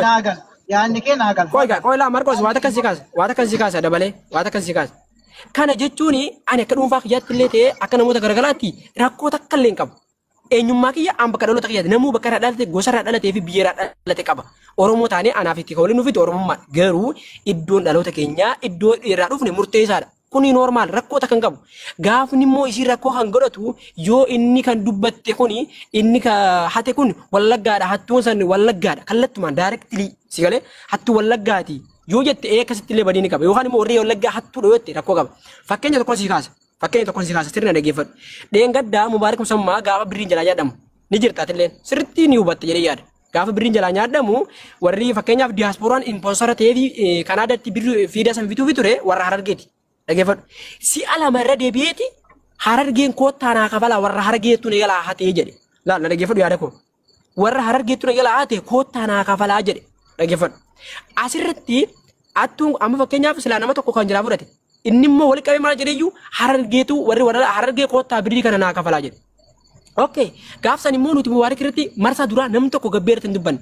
naagal. Yaanni kee naagal. Koila Marcos waata kan si kaasa dabale waata kan si kaasa. Kana jechuun ani akka dhuunfaa kiyyaatti illee ta'ee akka namoota garagaraatti rakkoo takka illee hin qabu. Eenyummaa kiyya an bakka dhaloota kiyyaatti namuu bakka irraa dhalate gosa irraa dhalatee fi biyya irraa dhalate qaba. Oromoo taanee anaaf itti waliin nuufiti Oromummaa garuu iddoon dhaloota keenyaa iddoo irraa dhufne murteessaadha. Kuni normaal rakkoo takka hin qabu. Gaafni immoo isii rakkoo kan godhatu yoo inni kan dubbatte kuni inni ka hate kun wallaggaadha hattuun san wallaggaadha kallattumaan directly si galee hattuu wallaggaati. Yoo jette akkasitti illee badii ni qaba yookaan immoo warri wallaggaa hattuudha yoo jette rakkoo qaba. Fakkeenya tokkoon si kaasa sirna dhaggeeffadhu. Dheengaddaa Mubaarak Musammaa gaafa birriin jalaa nyaadhamu ni jirtaatillee sirriitti ni hubatte jedhee yaada. Gaafa birriin jalaa nyaadhamu warri fakkeenyaaf diyaaspooraan impoonsara ta'ee fi Kanaadaatti birrii fiidaa san bituu ture warra Harargeeti. Dhaggeeffadhu. Si'a lama irra deebi'eeti Harargeen koottaa naa kafalaa warra Harargeettu ni galaa hatee jedhe. Laalla dhaggeeffadhu yaada koo. Warra Harargeettu ni galaa hatee koottaa naa kafalaa jedhe. Dhaggeeffadhu. Asirratti attuun amma fakkeenyaaf silaa nama tokko kan jalaa fudhate. Inni immoo wal qabee maal jedheyyuu Harargeetu warri warra Harargee koottaa birrii kana naa kafalaa jedhe. Okay. Gaafsan immoo nuti Mubaarak irratti marsaa duraa namni tokko gabbeerratti hin dubbanne.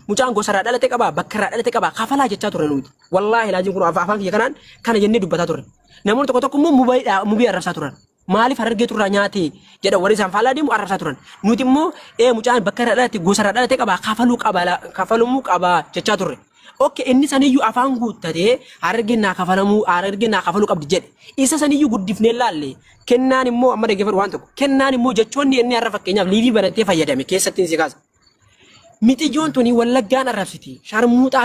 Mucaan gosarraa dhalate qabaa bakka irraa dhalate qabaa kafalaa jechaa turre nuti. Wallaahi laajiin kun afaan kiyya kanaan kana jennee dubbataa turre. Namoonni tokko tokko immoo mubii arrabsaa turan. Maaliif Harargeetu irraa nyaate jedha warri isaan faallaa deemu arrabsaa turan. Nuti immoo mucaan bakka irraa dhalate gosarraa dhalate qabaa kafalumuu qabaa jechaa turre. Okay, inni saniyyuu afaan guuttatee Harargeen naa kafaluu qabdi jedhe. Isa saniyyuu guddifnee laalle. Kennaan immoo amma dhaggeeffadhu waan tokko. Kennaan immoo jechoonni inni har'a fakkeenyaaf liivii banattee fayyadame keessatti si kaasa. Miti joontoni wallaggaan arrabsiti. Sharmuuxa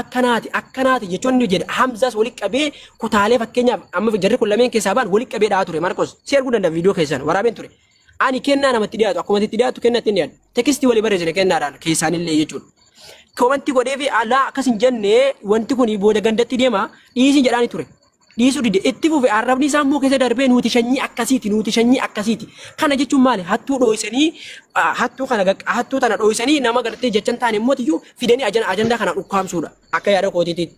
akkanaati jechoonni jedhe. Hamzaas walitti qabee kutaalee fakkeenyaaf amma jarri kun lameen keessaa baan walitti qabee dhahaa ture. Marcos si arguu danda'a viidiyoo keessan waraabeen ture. Ani kennaa namatti dhiyaatu akkuma itti dhiyaatu kennatti hin dhiyaatu. Tekstii walii bareechine kennaadhaan keessaanillee jechuudha. Komanti godhee fi alaa akkas hin jenne wanti kun booda gandatti deema dhiisii jedhaani ture. Dhiisuu dide itti fufe arrabni isaa immoo keessa darbee nuti shanyii akkasiiti. Kana jechuun maali? Hattuu dho'isanii hattuu tana dho'isanii nama gartee jechan taane immoo tiyyuu fidanii ajandaa kana dhukkaamsuudha. Akka yaada kootiitti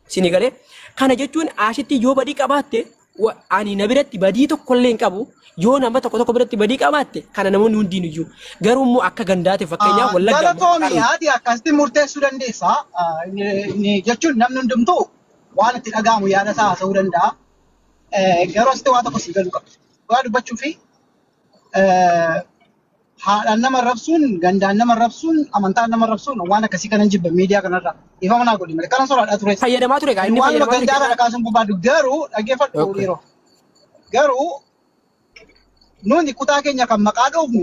sini galee. Kana jechuun ashitti yoo badii qabaatte ani na biratti badii tokkollee hin qabu. Yoo nama tokko biratti badii qabaatte kana namoonni hundiin iyyuu garuu immoo akka gandaate fakkeenyaaf wallaggaa. Galatoomii haati akkasitti murteessuu dandeessa. Jechuun namni hundumtuu waan itti dhaga'amu yaada isaa haasa'uu danda'a. Garuu asitti waan tokko si galuu qaba. Waa dubbachuu fi haadhaan nama rabsuun, gandaan nama rabsuun, amantaan nama rabsuun waan akkasii kanan jibba miidiyaa kanarra. Ifa manaa godhi malee kanan soraadhaa ture. Fayyadamaa ture inni fayyadamaa ture. Waan gandaa kana kaasuun barbaadu garuu dhaggeeffadhu dhiiroo. Garuu nuti kutaa keenya kan maqaa dhoofnu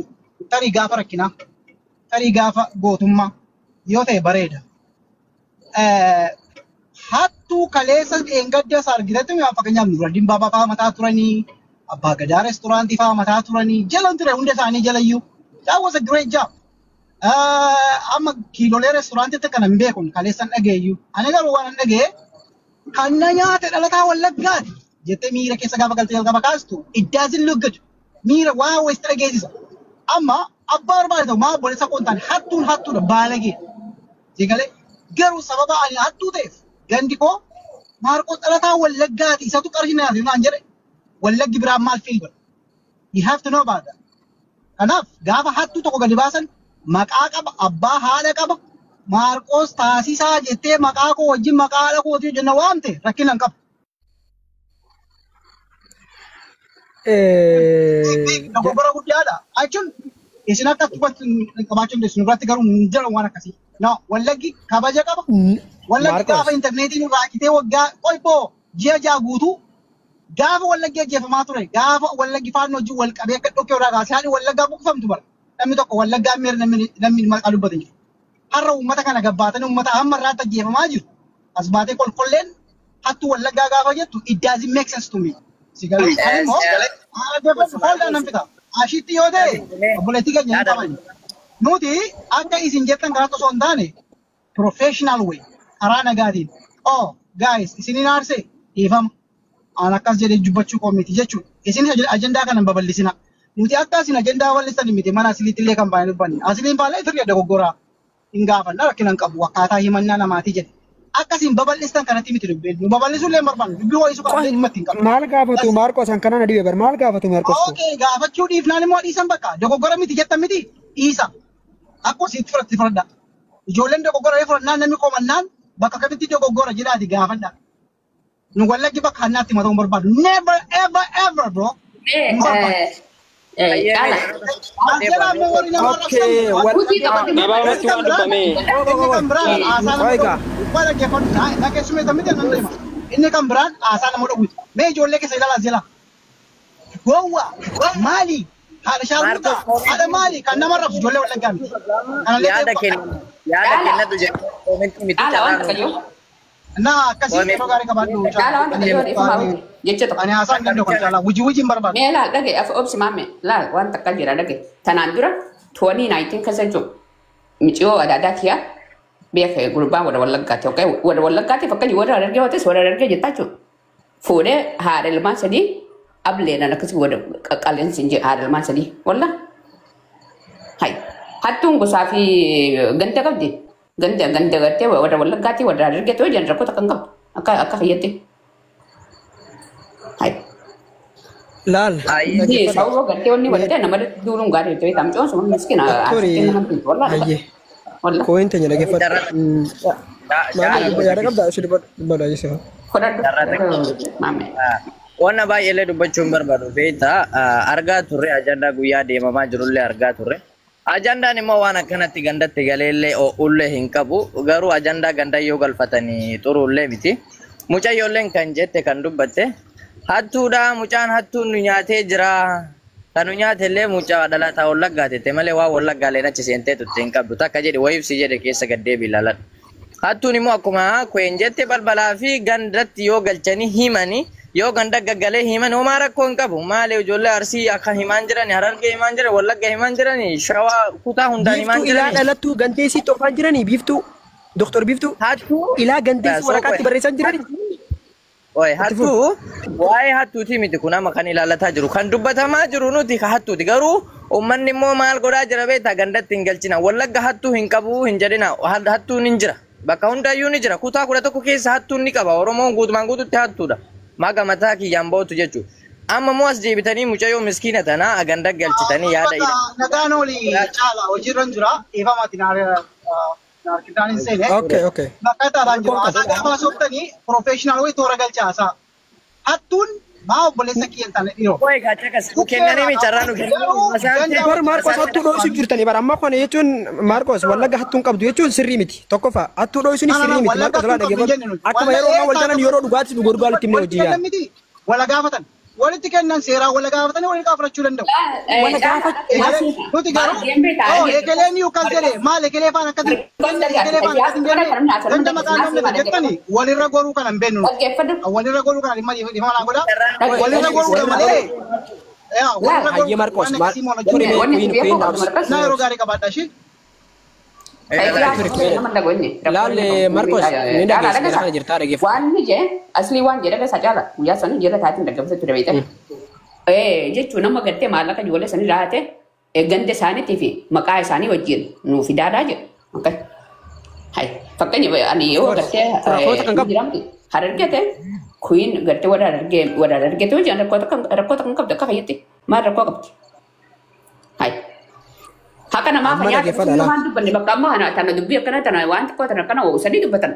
tarii gaafa rakkinaa, tarii gaafa gootummaa yoo ta'e bareeda. Hattuu kaleessa dheengadda isaa argitetti fakkeenyaaf Nuraddiin Baabaa fa'aa mataa turanii, Abbaa Gadaa reestooraantii fa'aa mataa turanii, jalan ture hunda isaanii jalayyuu. That was a great job. Amma kiilolee reestooraantiitti kan hin beekun kaleessan dhageeyyu. Ani garuu waan hin dhagee kan na nyaate dhalataa wallaggaati jettee miira keessa gaafa galtee jalqaba kaastu it doesn't look good. Miira waa wayista dhageessisa. Amma abbaa barbaade ta'u maa obboleessa koontaan hattuudha baalagee. Jegalee garuu sababa ani hattuu ta'eef gandi koo Maarqos dhalataa wallaggaati isatu qarshii nyaate naan jedhe wallaggi biraan maal fiil godha. You have to know about that. Kanaaf gaafa hattuu tokko gadi baasan maqaa qaba abbaa haadha qaba Maarqos taasisaa jettee maqaa koo wajjin maqaa haadha kootii jenna waamte rakkina hin qabu. Dogoggora guddaadha. Jechuun isin akka tuffatu qabaachuu dandeessu biratti garuu hin jiran waan akkasii. No, wallaggi kabaja qaba. Wallaggi gaafa intarneetiin irraa kitee waggaa qoyboo ji'a ja'a guutuu gaafa wallaggi ajjeefamaa ture gaafa wallaggi faannoo wajjin wal qabee akka dhokkee irraa kaasee haadhi wallaggaa buqqifamtu bara. Namni tokko wallaggaa miira namni maqaa dubbatan jiru. Har'a uummata kana gabbaatanii uummata hamma irraatti ajjeefamaa jiru. As baatee kolkolleen hattuu wallaggaa gaafa jettu it doesn't make sense to me. Sigalee. Faaldaa nan fita. Ashitti yoo ta'e obboleettii keenya hin qaban. Nuti akka isin jettan karaa osoo hin taane professional way karaa nagaatiin. Oh guys isiniin aarsee dhiifama. Aan akkas jedhee dubbachuu koo miti jechuudha. Isin ajandaa kana hin babal'isina. Nuti akka isin ajandaa bal'istan miti mana asiliitti illee kan baay'ee dubbanne. Asiliin faallee firri dogoggoraa hin gaafanna rakkina hin qabu akkaataa himannaa namaatii jedhe. Akkasiin babal'istan kanatti miti dubbeenu. Nu babal'isuu illee barbaannu. Dubbii ho'isu qabdee himmatti hin qabdu. Maal gaafatu Maarqos an kana na dhibe bar maal gaafatu Maarqos? Okay gaafachuu dhiifnaan immoo dhiisan bakka dogoggora miti jettan miti dhiisa. Akkoo sitti fudhatti fudhadha. Ijoolleen dogoggora fudhannaan namni komannaan bakka kamitti dogoggora jedhaati gaafadha. Nu wallaggi bakka hannaatti mataa barbaadu. Never ever ever bro. Inni kan biraan haasaa nama dhowwitu. Mee ijoollee keessa ilaalaa jira. Gowwa maali? Haadha shaalmuuta haadha maali? Kan nama rabsu ijoollee wallaggaa miti. Yaada kennatu jedhu koomentii miti carraa. Nah, kasih kalau gari kabadu. Kalau anda kau itu mami, jadi tu. Ani asal kan dokon salah. Uji berbat. Mela lagi, opsi mami. Lah, wan tak kali lagi. Tanandura, 2019 kasajo. Micio ada kia. Biar kayak grupa wala gati. Okay, wala gati. Pakai juara lagi waktu suara lagi jadi tajuk. Fode hari lemas jadi. Able nak kasi wala kalian sinje hari lemas jadi. Wala. Hai. Hatung gusafi ganta kau di. Ganda gati wala gati wala gati wajan rapo takangkap aka hiyati hai Lal di sawo gati wani wala nama dulung gari itu tamco semua miskin askin hampir wala wala ko intanya lagi fat ya rakab da sudah bada aja sih mame Wana baay'ee dubbachuun barbaadu beektaa argaa turre ajandaa guyyaa deemamaa jirullee argaa turre. Ajandaan immoo waan akkanatti gandatti galeellee ullee hin qabu garuu ajandaa ganda yoo galfatanii xurullee miti. Mucayyoolleen kan jette kan dubbatte hattuudha mucaan hattuun nu nyaatee jira. Kan nu nyaatellee mucaa dhalataa wallaggaatette malee waa wallaggaaleen achi seentee tutte hin qabdu takka jedhe wayiibsi jedhe keessa gaddee bilaaladha. Hattuun immoo akkuma kween jette balbalaa fi gandatti yoo galchanii himanii yoo ganda gaggalee himan homaa rakkoo hin qabu maali ijoollee arsii akka himaan jiran harargee himaan jiran wallagga himaan jiran shawaa kutaa hundaan himaan jiran ilaa dhalattuu ganteessi xofaan jiranii biiftuu doktor biiftuu hattuu ilaa ganteessi waraqaatti barreessan jiranii oye hattuu waa'ee hattuuti miti kun amma kan ilaalataa jiru kan dubbatamaa jiru nuti ka hattuuti garuu ummanni immoo maal godhaa jira beektaa gandatti hin galchina wallagga hattuu hin qabu hin jedhina hattuun hin jira bakka hundaayyuu ni jira kutaa 11 keessa hattuun ni qaba oromoon guutumaan guututti hattuudha maga mataa kiyyaan bootu jechuudha. Amma moo as deebitanii mucayyoo miskiina tanaa ganda galchitanii yaada ida. Nagaan olii caala hojiirran jira. Eefamaatiin harkidaan hin seene. Okay. Bakka taataan jiru. Haasaa gaafa softanii professional wayii toora galcha haasaa. Hattuun maa obboleessa kiyyan taane dhiyoo. Wayi gaacha kas kennanii mi carraa nu kennanii. Bar Marcos hattuu dho'isu jirtanii bar amma kana jechuun Marcos wallagga hattuun qabdu jechuun sirrii miti tokkoffaa hattuu dho'isuun sirrii miti Marcos laa dhageeffatu akkuma yeroo ammaa wal jalan yeroo dhugaatii nu gurguruu itti himne hojii yaa. Wala gaafatan. Walitti kennan seeraa wala gaafatanii waliin gaafachuu danda'u. Wala gaafatu. Nuti garuu ekeleen yuu kan jedhe maal ekelee faan akkasii ekelee faan akkasii jenne ganda maqaan namni jettanii walirra goruu kana hin beeknu. Walirra goruu kana dhimma naa godha. Walirra goruu kana malee. Hayyee Marcos naa yeroo gaarii qabaadha ishee. Lalle Marcos ni dhageessisa kana jirtaa dhageeffatu. Waan ni je asli waan jedha keessa caala guyyaa sana jira taatiin dhaggeeffatu ture beektan. Jechuun nama gattee maallaqa ijoollee sanii raate ganda isaaniitii fi maqaa isaanii wajjin nuu fidaadhaa jedhu. Fakkeenya ani yoo gattee jiramti harargete kuyin gattee wada harargete hojii rakkoota kan qabdu akka fayyatti maal rakkoo qabdi. Haka nama fanya semua dubbanne bakka amma tana dubbi akkana tana waan tokko tana kana sadi dubbatan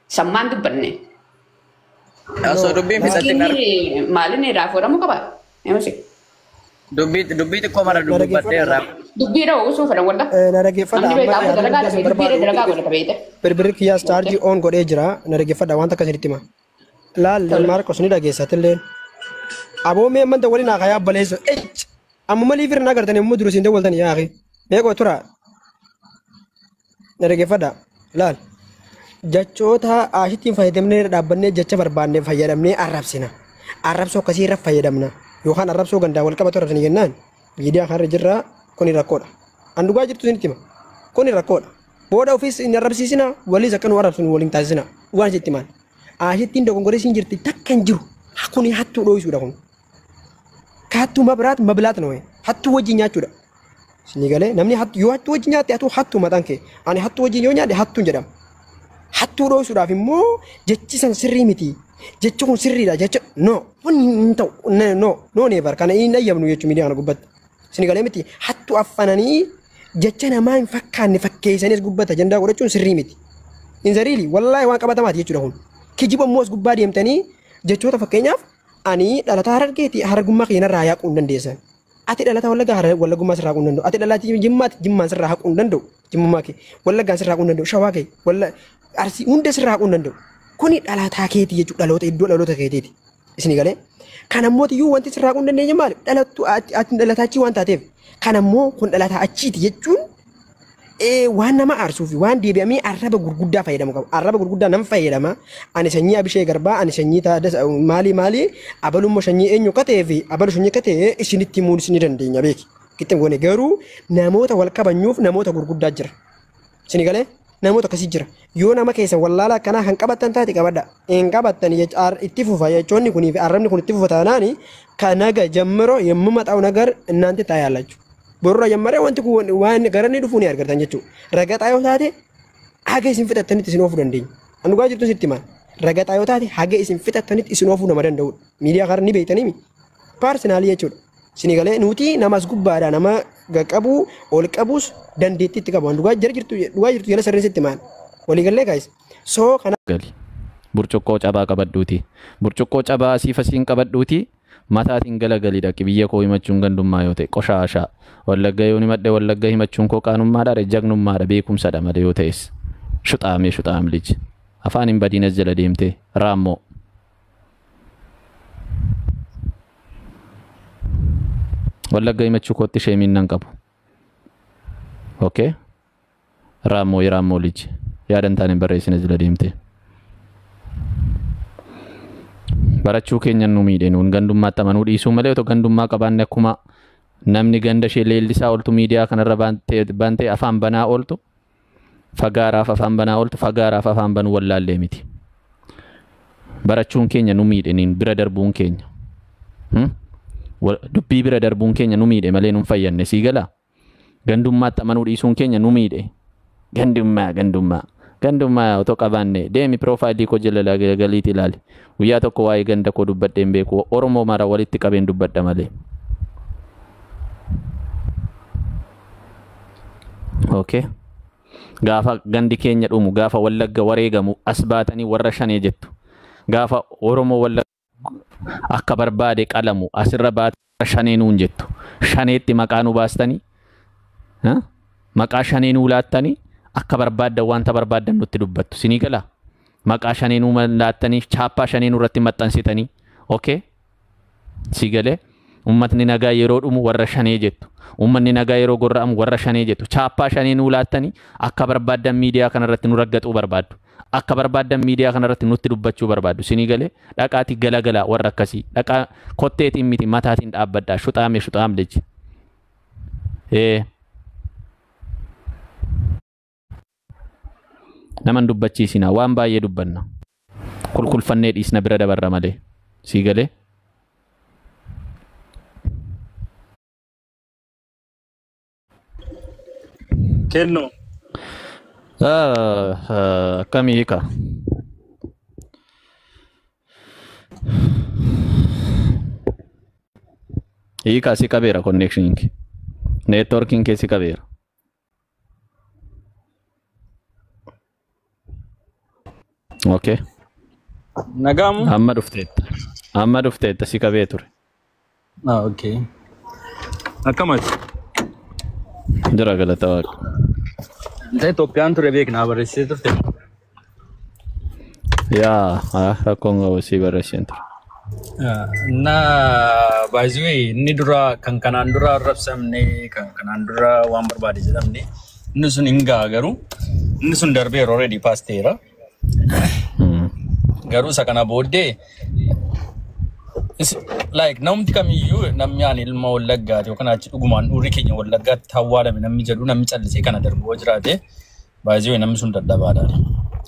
sammaan dubbanne. Asoo dubbiin fixatti Ini maalini raafoodhamu qaba. Eemsi. dubbii xiqqoo mara dubbattee irraa. Dubbii dha uusuu fedhan walla. Na dhageeffadha dalagaa godhata beeyte. Birbirri kiyyaas chaarjii oon godhee jira na dhageeffadha wanta akkasinitti hima. Laal Marcos ni dhageessatillee. Aboo mee manta waliin haa kayaa baleessu. Amma maliif irra nagartan yommuu duru siin dawwaltan yaa akhi. Meeqoo tura na dhageeffadha laal jechoota ashittiin fayyadamnee dhaabbannee jecha barbaannee fayyadamnee arrabsina arrabsoo akkasii irra fayyadamna yookaan arrabsoo gandaa wal qabatu irratti jennaan miidiyaa kanarra jirra kuni rakkoodha an dhugaa jirtu isinitti hima kuni rakkoodha booda ofiis hin arrabsiisina waliis akka nu arrabsinu waliin taasisina waan sitti maal ashittiin dogongoree siin jirti takka hin jiru kuni hattuu dho'isuudha kun kaattuu mabilaat nooye hattuu wajjin nyaachuudha. Sinigale namni yoo hattuu wajjin nyaatte hattuu mataan kee ani hattuu wajjin yoo nyaadhe hattuun jedhama. Hattuu dho'isuudhaaf immoo jechi san sirrii miti jechi kun sirriidha jecha no hin ta'u no neevar kana hin ayyamnu jechuun miidiyaa kana gubbatti. Sinigale miti hattuu affananii jecha namaa hin fakkaanne fakkeessanis gubbata ajandaa godhachuun sirrii miti. Inzariili wallaahi waan qabatamaati jechuudha kun. Kijiba immoo as gubbaa deemtanii jechoota fakkeenyaaf ani dhalataa Harargeeti Harargummaa keenyarraa yaaquu hin dandeessan. Ati dhalataa Wallaggaa Wallagummaa sirraa haquu hin danda'u. Ati dhalataa Jimmaati Jimmaan sirraa haquu hin danda'u. Jimmummaa kee Wallaggaan sirraa haquu hin danda'u. Shawaa kee Arsii hunda sirraa haquu hin danda'u. Kuni dhalataa keeti jechuudha dhaloota iddoo dhaloota keetiiti. Isin galee kan ammoo iyyuu wanti sirraa haquu hin dandeenye maali? Dhalattu ati dhalataa achii waan taateef kan ammoo kun dhalataa achiiti jechuun waan nama arsuu fi waan deebi'amee arraba gurguddaa fayyadamu qabu. Arraba gurguddaa nam fayyadama. Ani sanyii Abishee Garbaa, ani sanyii Taaddasaa maali abalummaa sanyii eenyu katee fi abalu sanyii katee isinitti himuun isin dandeenya beeki. Kittiin goone garuu namoota wal qabanyuuf namoota gurguddaa jira. Isin galee namoota akkasii jira. Yoo nama keessan wallaalaa akkanaa kan qabattan taate qabadha. Hin qabattan itti fufa jechoonni kunii fi arrabni kun itti fufa taanaani kan naga jammiro yommuu maxaa'u nagar inaanti taayyaallachuu. Borra jammare wanti kun waan garanni dhufu ni argatan jechuudha. Ragaxaa yoo taate haga isin fixattanitti isin oofuu dandeenya. Anugaa jirtu sitti maal? Ragaxaa yoo taate haga isin fixattanitti isin oofuu nama danda'udha. Miidiyaa kana ni beektanii mi? Paarsinaalii jechuudha. Isin galee nuti namas gubbaadha nama qabu ol qabus dandeettii itti qabu. Dhugaa jirtu jala sarreen sitti maal? Walii gallee gaayis. Soo kana gali. Burcuqqoo cabaa qabadhuuti. Burcuqqoo cabaa asiif asiin qabadhuuti. Mataatiin galagalidha biyya koo himachuun gandummaa yoo ta'e qoshaashaa Wallagga yoo himadhe Wallagga himachuun koo qaanummaadha jagnummaadha beekumsadha malee yoo ta'es shuxaam liji afaan hin badiinas jala deemte raammoo Wallagga himachuu kootti sheemiin nan qabu okay raammoo liji yaadan taane barreessine jala deemte barachuu keenya nu miidhe nuun gandummaatti amanuu dhiisuu malee otoo gandummaa qabaanne akkuma namni ganda ishee leellisaa ooltu miidiyaa kanarra bantee afaan banaa ooltu fagaaraaf afaan banaa ooltu fagaaraaf afaan banuu wallaallee miti. Barachuun keenya nu miidhe niin bira darbuun keenya. Dubbii bira darbuun keenya nu miidhe malee nun fayyanne sii galaa. Gandummaatti amanuu dhiisuun keenya nu miidhe. Gandummaa otoo qabaanne deemi piroofaayilii koo jala galiitti ilaali. Guyyaa tokko waa'ee ganda koo dubbadheen beeku Oromoo mara walitti qabeen dubbadha malee. Okay. Gaafa gandi keenya dhumu gaafa Wallagga wareegamu as baatanii warra shanee jettu. Gaafa Oromoo Wallagga akka barbaade qalamu asirra baatanii shanee nuun jettu. Shaneetti maqaa nu baastanii maqaa shanee nuu laattanii akka barbaaddan wanta barbaaddan nutti dubbattu sinii gala maqaa shanee nuu laattanii chaappaa shanee nuu irratti maxxansitanii okay si galee ummatni nagaa yeroo dhumu warra shanee jettu ummanni nagaa yeroo gorra'amu warra shanee jettu chaappaa shanee nuu laattanii akka barbaaddan miidiyaa kana irratti nu raggaxuu barbaaddu akka barbaaddan miidiyaa kana irratti nutti dubbachuu barbaaddu sinii galee dhaqaati galagala warra akkasii dhaqaa kotteetiin miti mataatiin dhaabbadhaa shuxaam leji naman dubbachiisina waan baay'ee dubbanna kulkulfannee dhiisna bira dabarra malee sii galee kenno akkamii hiika hiika si qabeera connection kee networking kee si qabeera okay nagamu amma dhufteetta si qabee ture okay akkamati jira galata waaqa Nta Itoophiyaan ture beeknaa barreessee turte yaa rakkoon qabu si barreesseen ture na baay'ee inni dura kan kanaan dura arrabsamne kan kanaan dura waan barbaade jedhamne inni sun hin garuu inni sun darbee already paasteera garuu isa kana booddee like namni kamiyyuu namni aan ilma Wallaggaati yookaan achi dhugumaan dhuurri keenya Wallaggaatti awwaalame namni jedhu namni callisee kana darbuu jiraate baay'ee namni sun dadhabaadha.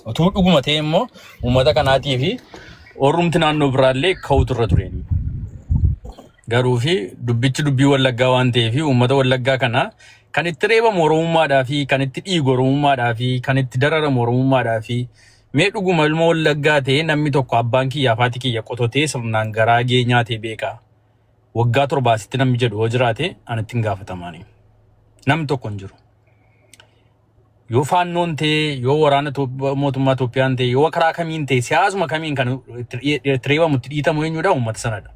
Otoo dhuguma ta'e immoo uummata kanaatii fi orrumti naannoo biraallee ka'utu irra ture. Garuu fi dubbichi dubbii Wallaggaa waan ta'eef uummata Wallaggaa kana kan itti reebamu Oromummaadhaa fi kan itti dhiigu Oromummaadhaa fi kan itti dararamu Oromummaadhaa fi mee dhuguma ilma Wallaggaa ta'e namni tokko abbaan kiyyaa fi haati kiyya qototee sirnaan garaa gee nyaatee beeka. Waggaa 7 namni jedhu hoo jiraate ani ittiin gaafatamaa. Namni tokko hin jiru. yoo faannoon ta'e yoo waraana mootummaa Itoophiyaan ta'e yoo karaa kamiin ta'e siyaasuma kamiin kan itti reebamu itti dhiitamu eenyudha uummata sanadha.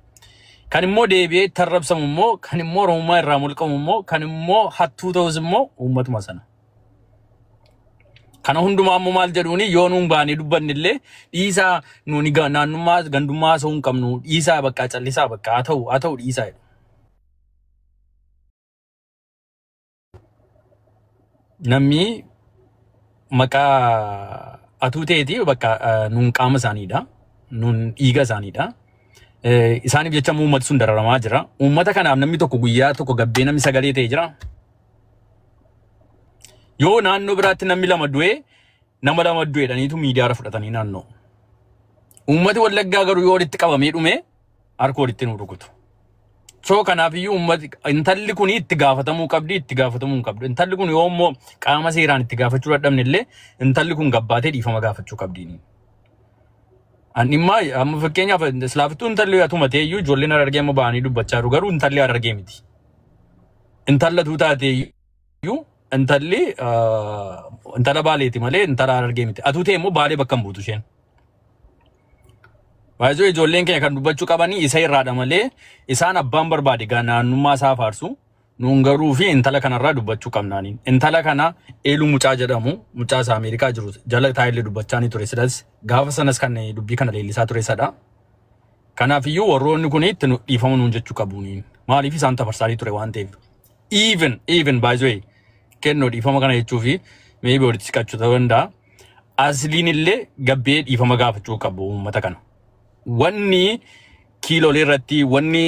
Kan immoo deebi'ee itti arrabsamu immoo kan immoo Oromummaa irraa mulqamu immoo kan immoo hattuu ta'us immoo uummatuma sana. Kana hundumaa ammoo maal jedhuuni yoo nuun baanee dubbanne illee dhiisaa nuuni naannummaa gandummaa osoo hin qabnu dhiisaa bakka callisaa bakka haa ta'u dhiisaa jedhu. Namni maqaa atuu ta'eeti bakka nuun qaama isaaniidha. Nuun dhiiga isaaniidha. Isaaniif jecha uummati sun dararamaa jira. Uummata kanaaf namni tokko guyyaa tokko gabbee namni sagalee ta'e jira. Yoo naannoo biraatti namni lama du'eedhaniitu miidiyaarra fudhatanii naannoo. Uummati Wallaggaa garuu yoo walitti qabamee dhume harka walitti nu rukutu. So kanaafuu uummati intalli kun itti gaafatamuu qabdi. Intalli kun yoo immoo qaama seeraan itti gaafachuu dadhabne illee intalli kun gabbaatee dhiifama gaafachuu qabdi. Anima amma fakkeenyaaf islaafittuu intalli atuma ta'e iyyuu ijoolleen Harargee amma ba'anii dubbachaa jiru garuu intalli Harargee miti. Intallatu taate iyyuu intalli intala Baaleeti malee intala Harargee miti. Atuu ta'e immoo Baalee bakka hin buutu isheen. Baay'ee ijoolleen keenya kan dubbachuu qabanii isa irraadha malee isaan abbaan barbaade naannummaa isaa faarsu nuun garuu fi intala kanarraa dubbachuu qabnaaniin. Intala kana Eeluu Mucaa jedhamu mucaa isaa Ameerikaa jiru jala taa'ee dubbachaa ni ture sidas gaafa sanas kan dubbii kana leellisaa ture sadha. Kanaafiyyuu warroonni kun itti dhiifama nuun jechuu qabuuniin maaliif isaan tafarsaanii ture waan ta'eef. Even baay'ee kennoo dhiifama kana jechuu fi maybe walitti siqachuu ta'uu danda'a. Asliin illee gabbee dhiifama gaafachuu qabu uummata kana. Wanni kiiloolee irratti wanni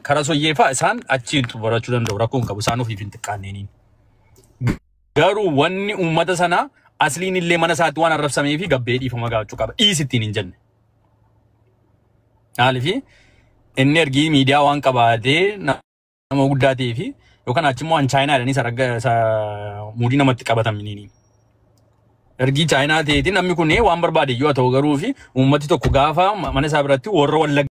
karaa soyyeefaa isaan achiin barachuu danda'u rakkoon qabu isaan ofiif hin xiqqaanneeniin. Garuu wanni uummata sana asliin illee mana isaatti waan arrabsamee fi gabbee dhiifama gaafachuu qaba. Dhiisittiin hin jenne. Maaliif inni ergii miidiyaa waan qabaatee nama guddaa ta'ee fi yookaan achimmoo an Chaayinaa jedhanii muudii namatti qabatamaniini. Ergii Chaayinaa ta'eetiin namni kun waan barbaade yoo ta'u garuu fi uummati tokko gaafa mana isaa biratti warra Wallaggaa